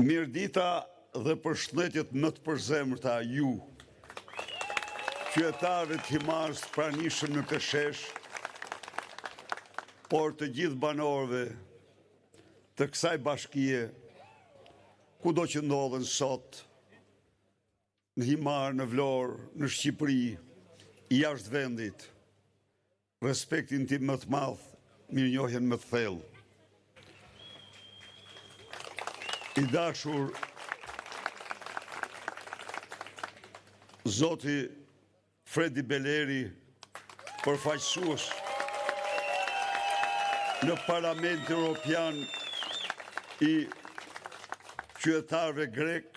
Mirdita dhe përshëndetjet më të përzemërta ju, qytetarëve të Himarës të pranishëm në këtë shesh, por të gjithë banorëve të kësaj bashkie, kudo që ndodhen sot, në Himarë, në Vlorë, në Shqipëri, i jashtë vendit, respektin tim më të madh, mirënjohjen më të thellë. I dashur Zoti Fredi Beleri, përfaqësues në Parlamentin Evropian i qytetarëve grek,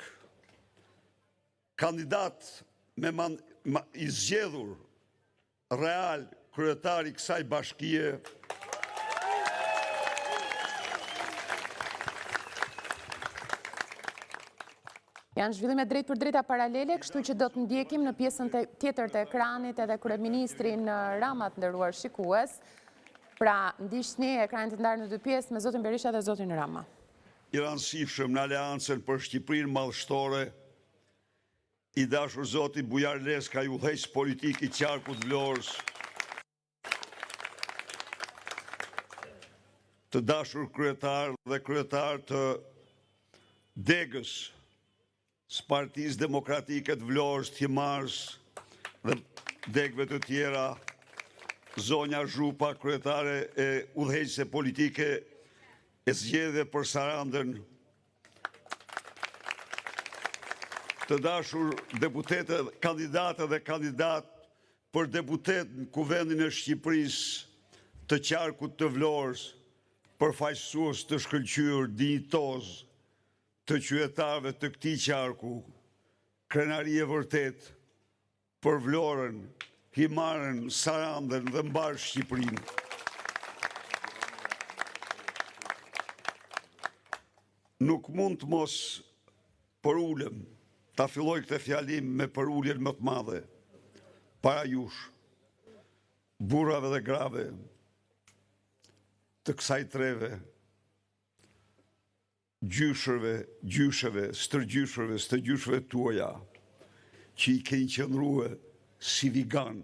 kandidat i zgjedhur real kryetar i kësaj bashkie, janë zhvillime drejt për drejta paralele, kështu që do të ndjekim në pjesën tjetër të ekranit edhe kryeministrin Rama të nderuar shikues. Pra, ndiqni ekranin të ndarë në dy pjesë me zotin Berisha dhe zotin Rama. I rëndësishëm në aleancën për Shqipërinë madhështore, i dashur zoti Bujar Leska, i udhëheqës politik i qarkut Vlorës, të dashur kryetar dhe kryetar të degës së Partisë Demokratike të Vlorës, të Himarës dhe degëve të tjera, zonja Zhupa, kryetare e udhëheqëse politike e zgjedhje për Sarandën, të dashur deputete, kandidate dhe kandidat për deputet në Kuvendin e Shqipërisë të qarkut të Vlorës, përfaqësues të shkëlqyer, dinjitoz të qytetarëve të këtij qarku, krenari e vërtet për Vlorën, Himarën, Sarandën dhe mbar Shqipërinë. Nuk mund të mos përulem, ta filloj këtë fjalim me përuljen më të madhe, para jush, burrave dhe grave, të kësaj treve, gjyshëve, stërgjyshëve tuaja, që i keni qëndruar si vigan,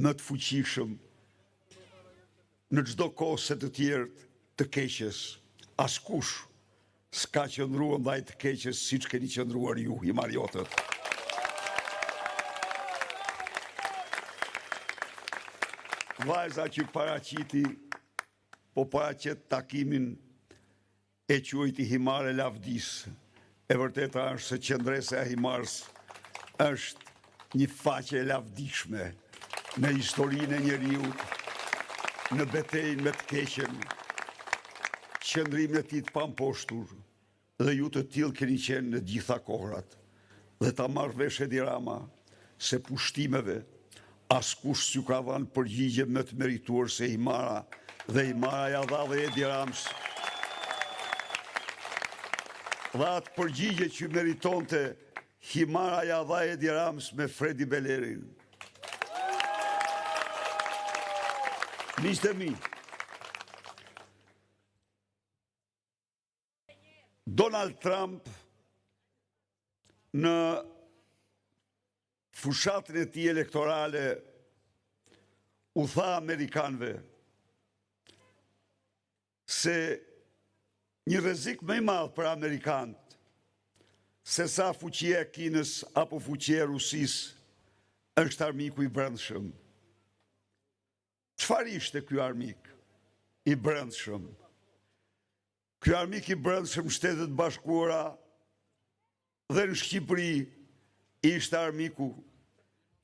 më të fuqishëm, në çdo kohë të tjerë të keqes, askush s'ka qëndruar ndaj të keqes siç keni qëndruar ju, himariotët. Vajza që paraqiti, po paraqet takimin e quajti Himare Lavdis. E vërteta është se qendresa e Himarës është një faqe e lavdishme në historinë e njeriut, në betejën me të keqen, qëndrimin e tij të pamposhtur, dhe ju të tillë keni qenë në gjitha kohrat. Dhe ta marrë vesh Edi Rama se pushtimeve askush s'ju ka dhënë përgjigje më të merituar se Himara, dhe Himara ja dha dhe Edi Ramës. Dhe atë përgjigje që meritonte, Himara ja dha Edi Ramës me Fredi Belerin. Miqtë e mi, Donald Trump në fushatën e tij elektorale u tha amerikanëve se një rrezik më i madh për amerikanët se sa fuqia e Kinës apo fuqia e Rusisë është armiku i brendshëm. Çfarë ishte ky armik i brendshëm? Ky armik i brendshëm Shtetet Bashkuara dhe në Shqipëri ishte armiku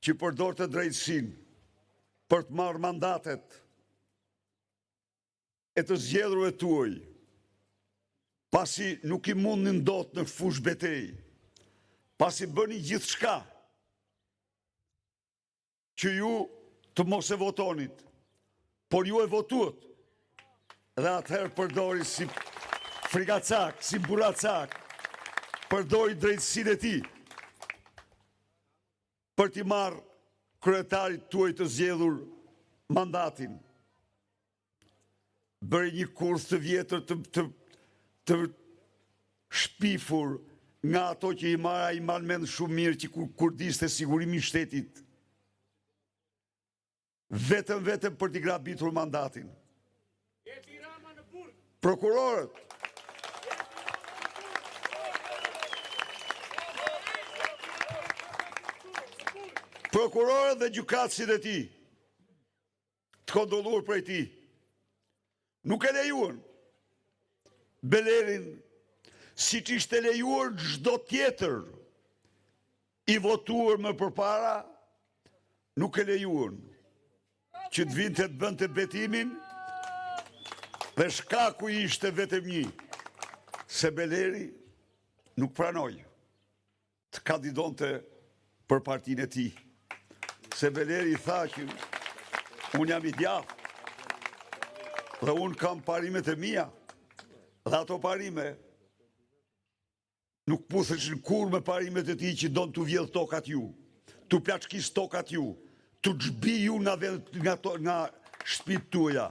që përdorte drejtësinë për të marrë mandatet e të zgjedhurëve tuaj, pasi nuk i mundnin dot në fushë betejë, pasi bëni gjithçka që ju të mos e votonit, por ju e votuat, dhe atëherë përdori si frikacak, si buracak, përdori drejtësinë e tij për t'i marrë kryetarit tuaj të zgjedhur mandatin. Bëri një kurth të vjetër të shpifur nga ato që i marrë mend shumë mirë që kur diste sigurimi i shtetit, vetëm për t'i grabitur mandatin. Prokurorët, dhe gjykatësit e tij, të kontrolluar prej tij, nuk e lejuan Belerin, si që ishte lejuar çdo tjetër i votuar më përpara, nuk e lejuan që të vinte të bënte betimin, dhe shkaku ishte vetëm një, se Beleri nuk pranoi të kandidonte për partinë e tij. Se Beleri tha që unë jam i djathtë dhe unë kam parimet e mia, dhe ato parime nuk putheshin kur me parimet e tij që don t'u vjedh tokat ju, t'u plaçkis tokat ju, t'u xhbi ju nga shtëpitë tuaja.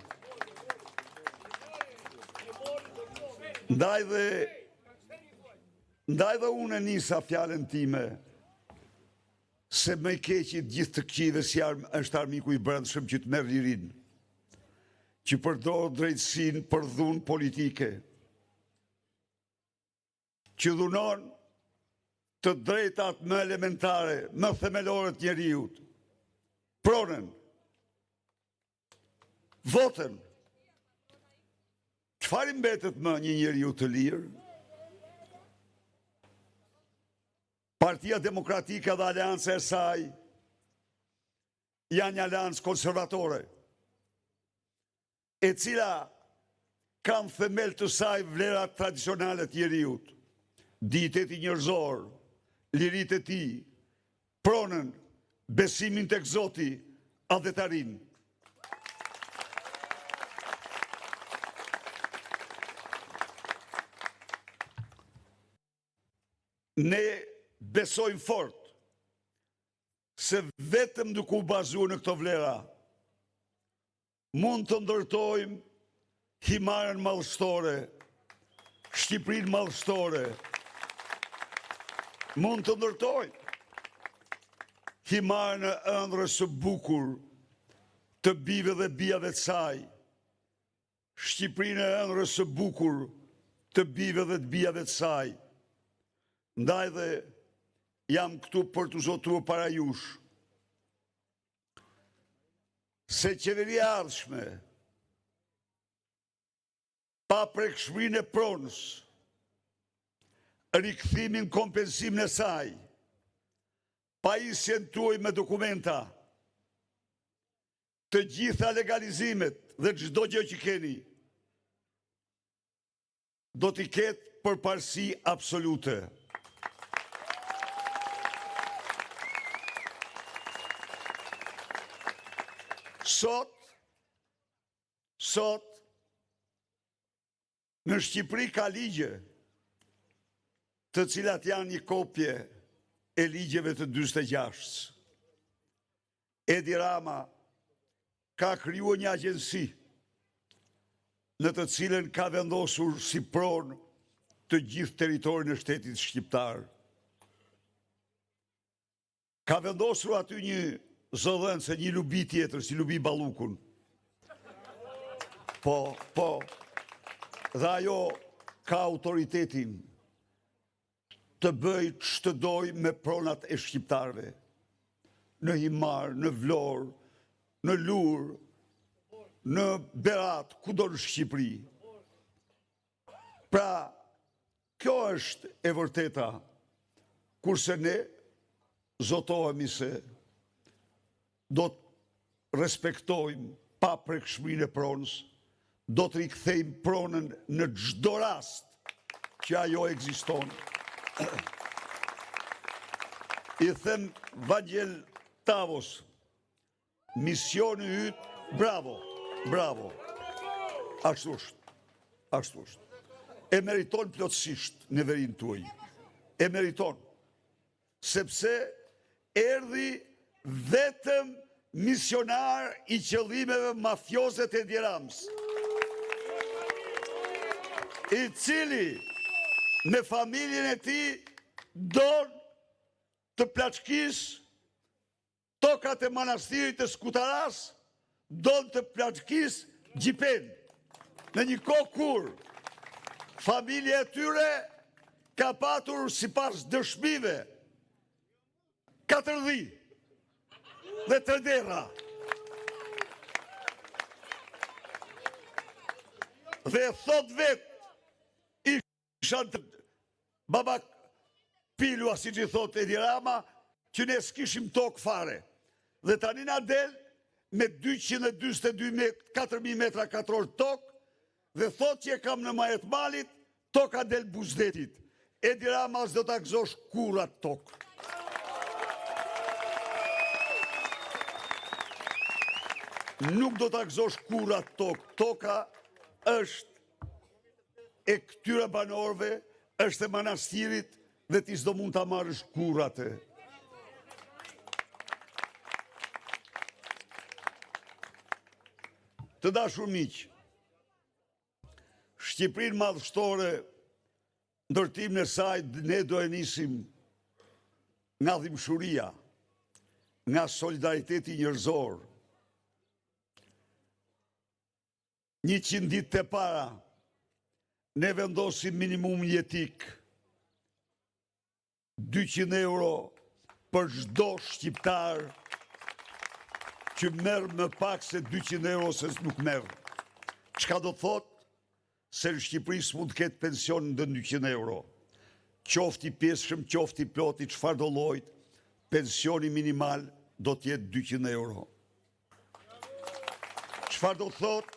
Ndaj dhe unë e nisa fjalën time, se më i keqi gjithë të këqive si është armiku i brendshëm që të merr lirin, që përdor drejtësinë për dhunë politike, që dhunon të drejtat më elementare, më themelore të njeriut, pronën, votën. Çfarë i mbetet më një njeriu të lirë? Partia Demokratike dhe aleanca e saj janë një aleancë konservatore, e cila kanë themel të saj vlerat tradicionale të njeriut, diteti njerëzor, liritë e tij, pronën, besimin tek Zoti, adhetarin. Ne besojmë fort se vetëm duke u bazuar në këto vlera mund të ndërtojmë Himarën mallëstore, Shqipërinë mallëstore. Mund të ndërtojmë Himarën e ëndrrës së bukur të bijve dhe bijave të saj, Shqipërinë e ëndrrës së bukur të bijve dhe të bijave të saj. Ndaj dhe jam këtu për të zotuar para jush se qeveria ardhshme, pa prekshmërinë e pronës, rikthimin, kompensimin e saj, pajisjen tuaj me dokumenta, të gjitha legalizimet dhe çdo gjë që keni, do t'i ketë përparësi absolute. Sot, në Shqipëri ka ligje, të cilat janë një kopje e ligjeve të 46. Edi Rama ka krijuar një agjensi në të cilën ka vendosur si pronë të gjithë territorin e shtetit shqiptar. Ka vendosur aty një zëdhënëse, një lubi tjetër, si lubi Ballukun. Po, dhe ajo ka autoritetin të bëj ç'të doj me pronat e shqiptarëve. Në Himar, në Vlorë, në Lurë, në Berat, kudo në Shqipëri. Pra, kjo është e vërteta, kurse ne zotohemi se do të respektojmë pa prekshmërinë e pronës, do të rikthejmë pronën në çdo rast që ajo ekziston. I them Vangel Tavos, misioni yt, bravo, bravo. Ashtu është. E meriton plotësisht neverinë tuaj. E meriton. Sepse erdhi vetëm misionar i qëllimeve mafioze të Edi Ramës, i cili me familjen e ti don të plaçkis tokat e manastirit të Skutaras, don të plaçkis Gjipen. Në një kohë kur familja e tyre ka patur sipas dëshmive 4 dhi dhe 3 dera. Dhe thot vet ishan të baba pilua, si që thot Edi Rama, që ne s'kishim tokë fare. Dhe tani na del me 4.000 metra katror tokë, dhe thot që e kam në Majet Malit, toka del Buzdetit. Edi Rama s'do t'a gëzosh kur atë tokë. Nuk do t'a gëzosh kur atë tokë. Toka është e këtyre banorëve, është e manastirit, dhe ti s'do mund t'a marrësh kur atë. Të dashur miq, Shqipërinë madhështore, ndërtimin e saj, ne do e nisim nga dhimbshuria, nga solidariteti njerëzor. 100 ditë e para, ne vendosim minimum jetik, 200 euro për çdo shqiptar që merr më pak se 200 euro se nuk merr. Çka do thot? Se në Shqipëri s'mund të ketë pension në 200 euro. Qofti pjesëshëm, qofti ploti, çfarë do llojit, pensioni minimal do të jetë 200 euro. Çfarë do thot?